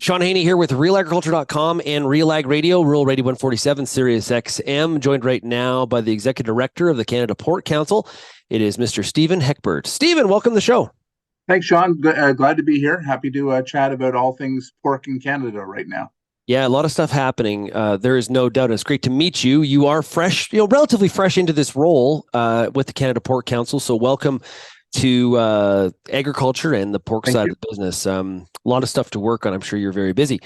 Sean Haney here with RealAgriculture.com and Real Ag Radio, Rural Radio 147, Sirius XM, joined right now by the Executive Director of the Canada Pork Council. It is Mr. Stephen Heckbert. Stephen, welcome to the show. Thanks, Sean. Glad to be here. Happy to chat about all things pork in Canada right now. Yeah, a lot of stuff happening. There is no doubt. It's great to meet you. You are fresh, relatively fresh into this role with the Canada Pork Council. So welcome to agriculture and the pork side of the business. A lot of stuff to work on. I'm sure you're very busy.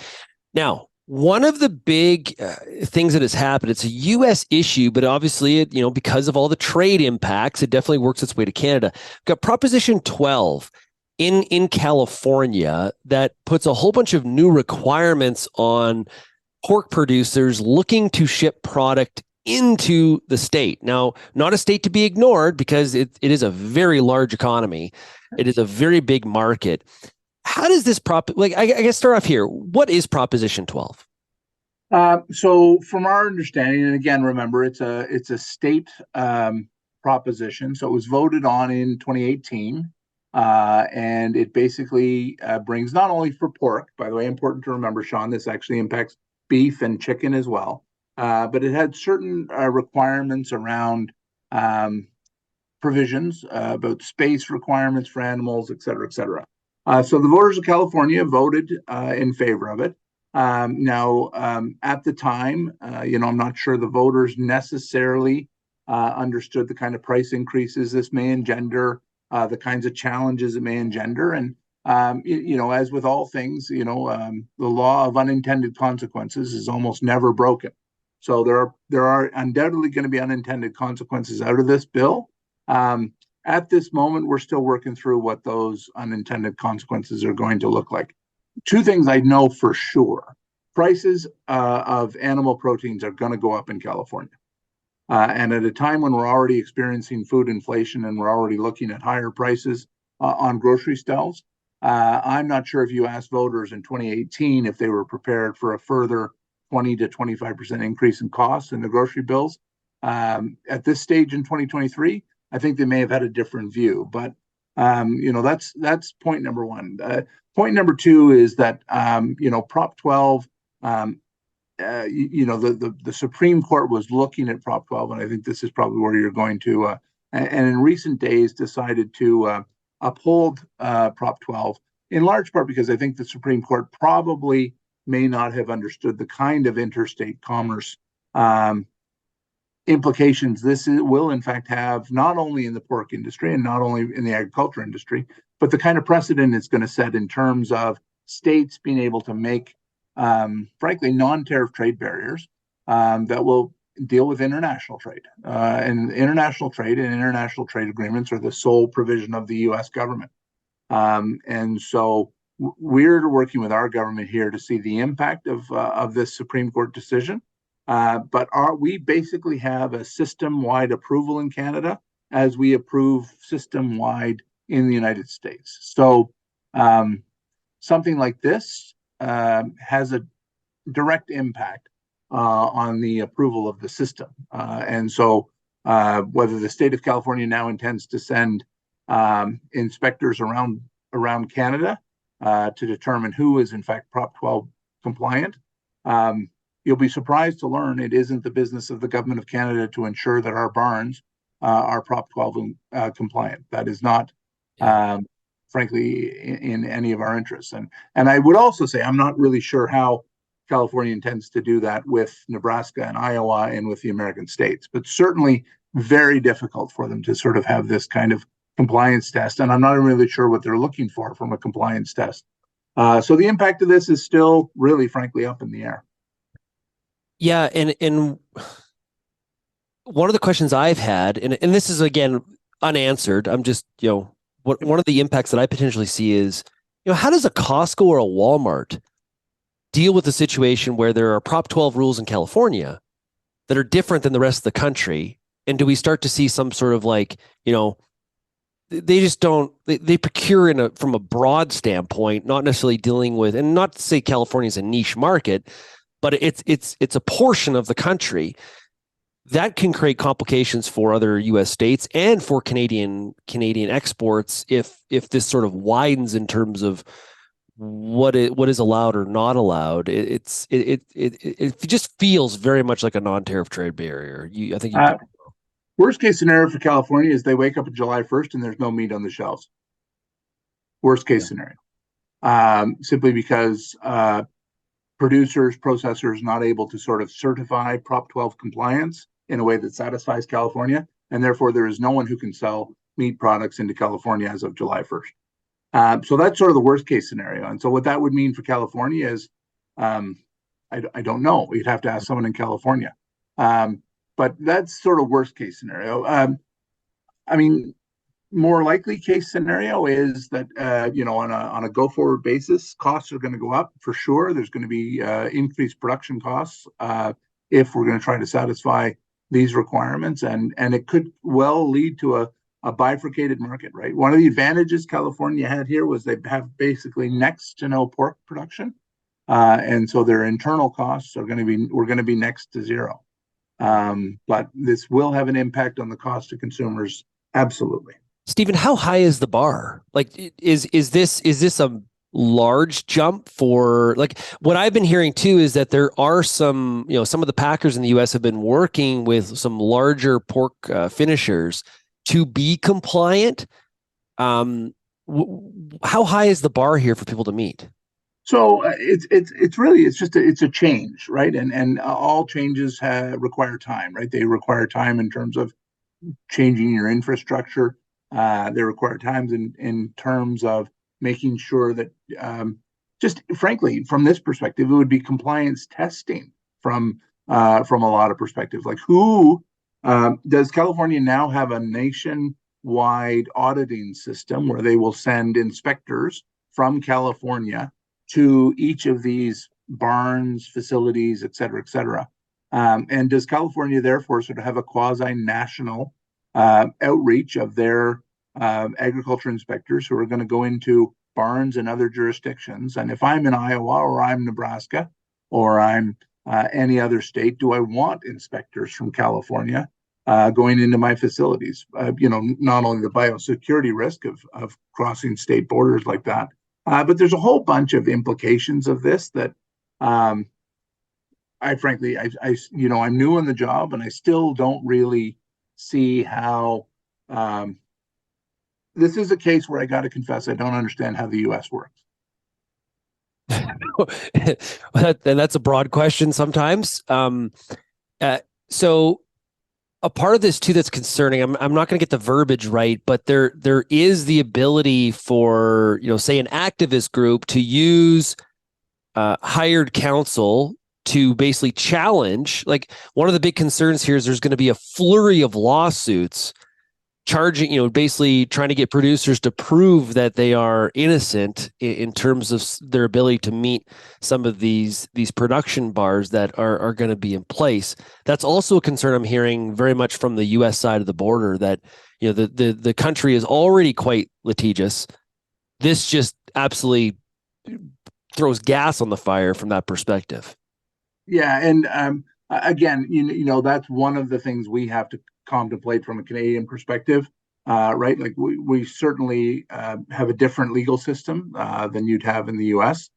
Now, one of the big things that has happened, it's a U.S. issue, but obviously, it, because of all the trade impacts, it definitely works its way to Canada. We've got Proposition 12 in California that puts a whole bunch of new requirements on pork producers looking to ship product into the state. Now, not a state to be ignored because it is a very large economy. It is a very big market. How does this I guess start off here. What is Proposition 12? So from our understanding, and again, remember, it's a state proposition. So it was voted on in 2018. And it basically brings not only for pork, by the way, important to remember, Sean, this actually impacts beef and chicken as well. But it had certain requirements around provisions about space requirements for animals, et cetera, et cetera. So the voters of California voted in favor of it. Now, at the time, I'm not sure the voters necessarily understood the kind of price increases this may engender, the kinds of challenges it may engender. And, as with all things, the law of unintended consequences is almost never broken. So there are undoubtedly going to be unintended consequences out of this bill. At this moment, we're still working through what those unintended consequences are going to look like. Two things I know for sure. Prices of animal proteins are going to go up in California. And at a time when we're already experiencing food inflation and we're already looking at higher prices on grocery stalls, I'm not sure if you asked voters in 2018 if they were prepared for a further 20 to 25% increase in costs in the grocery bills. At this stage in 2023, I think they may have had a different view. But, that's point number one. Point number two is that, Prop 12, the Supreme Court was looking at Prop 12, and I think this is probably where you're going to, and in recent days decided to uphold Prop 12, in large part because I think the Supreme Court probably may not have understood the kind of interstate commerce implications this will in fact have, not only in the pork industry and not only in the agriculture industry, but the kind of precedent it's going to set in terms of states being able to make frankly, non-tariff trade barriers that will deal with international trade. And international trade and international trade agreements are the sole provision of the U.S. government. And so we're working with our government here to see the impact of this Supreme Court decision. But we basically have a system-wide approval in Canada as we approve system-wide in the United States. So something like this has a direct impact on the approval of the system. And so whether the state of California now intends to send inspectors around Canada to determine who is in fact Prop 12 compliant, you'll be surprised to learn it isn't the business of the government of Canada to ensure that our barns are Prop 12 compliant. That is not frankly, in any of our interests. And I would also say, I'm not really sure how California intends to do that with Nebraska and Iowa and with the American states, but certainly very difficult for them to sort of have this kind of compliance test. And I'm not really sure what they're looking for from a compliance test. So the impact of this is still really, frankly, up in the air. Yeah. And one of the questions I've had, and this is, again, unanswered, I'm just, one of the impacts that I potentially see is, how does a Costco or a Walmart deal with the situation where there are Prop 12 rules in California that are different than the rest of the country? And do we start to see some sort of they just don't, they procure from a broad standpoint, not necessarily dealing with, and not to say California is a niche market, but it's a portion of the country that can create complications for other U.S. states and for Canadian exports if this sort of widens in terms of what is allowed or not allowed. It just feels very much like a non-tariff trade barrier. I think you. Uh, Worst case scenario for California is they wake up on July 1st and there's no meat on the shelves. Worst case scenario, simply because producers, processors not able to sort of certify Prop 12 compliance in a way that satisfies California, and therefore there is no one who can sell meat products into California as of July 1st. So that's sort of the worst case scenario. And so what that would mean for California is, um, I don't know. You'd have to ask someone in California. But that's sort of worst case scenario. I mean, more likely case scenario is that on a go forward basis, costs are going to go up for sure. There's going to be increased production costs if we're going to try to satisfy these requirements, and it could well lead to a bifurcated market. Right. One of the advantages California had here was they have basically next to no pork production, and so their internal costs are going to be next to zero. But this will have an impact on the cost to consumers. Absolutely. Stephen, how high is the bar? Like, is this a large jump for, like, what I've been hearing too is that there are some of the packers in the U.S. have been working with some larger pork finishers to be compliant. How high is the bar here for people to meet? So it's a change, right? And all changes require time, right? They require time in terms of changing your infrastructure. They require times in terms of making sure that, just frankly, from this perspective, it would be compliance testing from a lot of perspectives. Like, who does California now have a nationwide auditing system where they will send inspectors from California to each of these barns, facilities, et cetera, et cetera. And does California therefore sort of have a quasi-national outreach of their agriculture inspectors who are going to go into barns and other jurisdictions? And if I'm in Iowa or I'm Nebraska or I'm any other state, do I want inspectors from California going into my facilities? Not only the biosecurity risk of crossing state borders like that, but there's a whole bunch of implications of this that I frankly, I'm new in the job and I still don't really see how. This is a case where I got to confess I don't understand how the U.S. works. And that's a broad question sometimes. So a part of this too that's concerning. I'm not going to get the verbiage right, but there is the ability for, say, an activist group to use hired counsel to basically challenge. Like, one of the big concerns here is there's going to be a flurry of lawsuits charging, basically trying to get producers to prove that they are innocent in terms of their ability to meet some of these production bars that are going to be in place. That's also a concern I'm hearing very much from the U.S. side of the border, that the country is already quite litigious. This just absolutely throws gas on the fire from that perspective. Yeah, and again, that's one of the things we have to contemplate from a Canadian perspective, right? Like, we certainly have a different legal system than you'd have in the U.S.,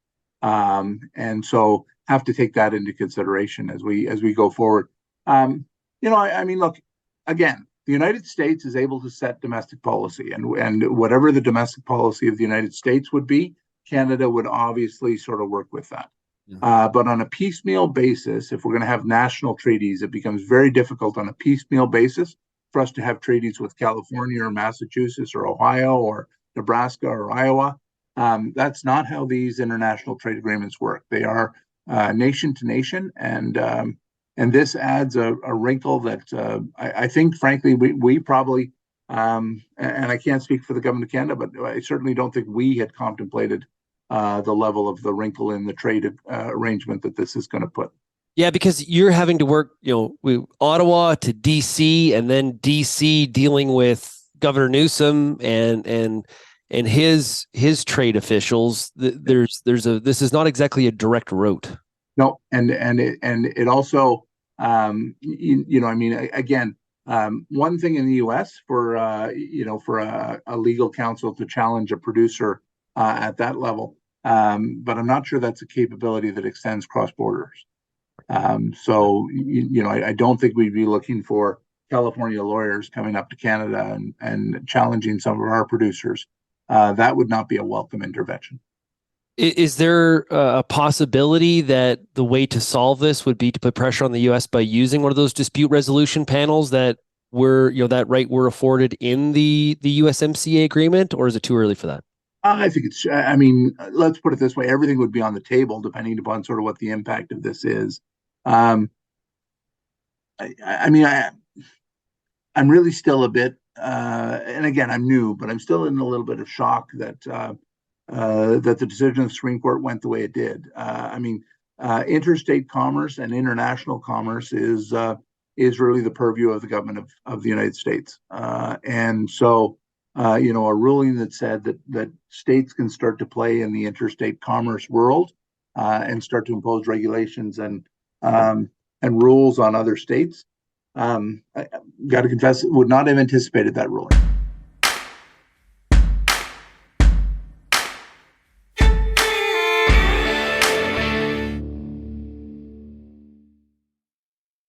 and so have to take that into consideration as we go forward. I mean, look, again, the United States is able to set domestic policy, and whatever the domestic policy of the United States would be, Canada would obviously sort of work with that. But on a piecemeal basis, if we're going to have national treaties, it becomes very difficult on a piecemeal basis for us to have treaties with California or Massachusetts or Ohio or Nebraska or Iowa. That's not how these international trade agreements work. They are nation to nation, and this adds a wrinkle that I think, frankly, we probably, and I can't speak for the government of Canada, but I certainly don't think we had contemplated the level of the wrinkle in the trade arrangement that this is going to put. Yeah, because you're having to work, Ottawa to DC, and then DC dealing with Governor Newsom and his trade officials. This is not exactly a direct route. No, and it also, I mean, again, one thing in the U.S. for for a legal counsel to challenge a producer at that level, but I'm not sure that's a capability that extends cross borders. So, I don't think we'd be looking for California lawyers coming up to Canada and challenging some of our producers. That would not be a welcome intervention. Is there a possibility that the way to solve this would be to put pressure on the U.S. by using one of those dispute resolution panels that that right were afforded in the USMCA agreement, or is it too early for that? I think I mean, let's put it this way. Everything would be on the table depending upon sort of what the impact of this is. Um, I mean, I'm really still a bit, and again, I'm new, but I'm still in a little bit of shock that that the decision of the Supreme Court went the way it did. I mean, interstate commerce and international commerce is really the purview of the government of the United States, and so a ruling that said that states can start to play in the interstate commerce world and start to impose regulations and rules on other states. I got to confess, would not have anticipated that ruling.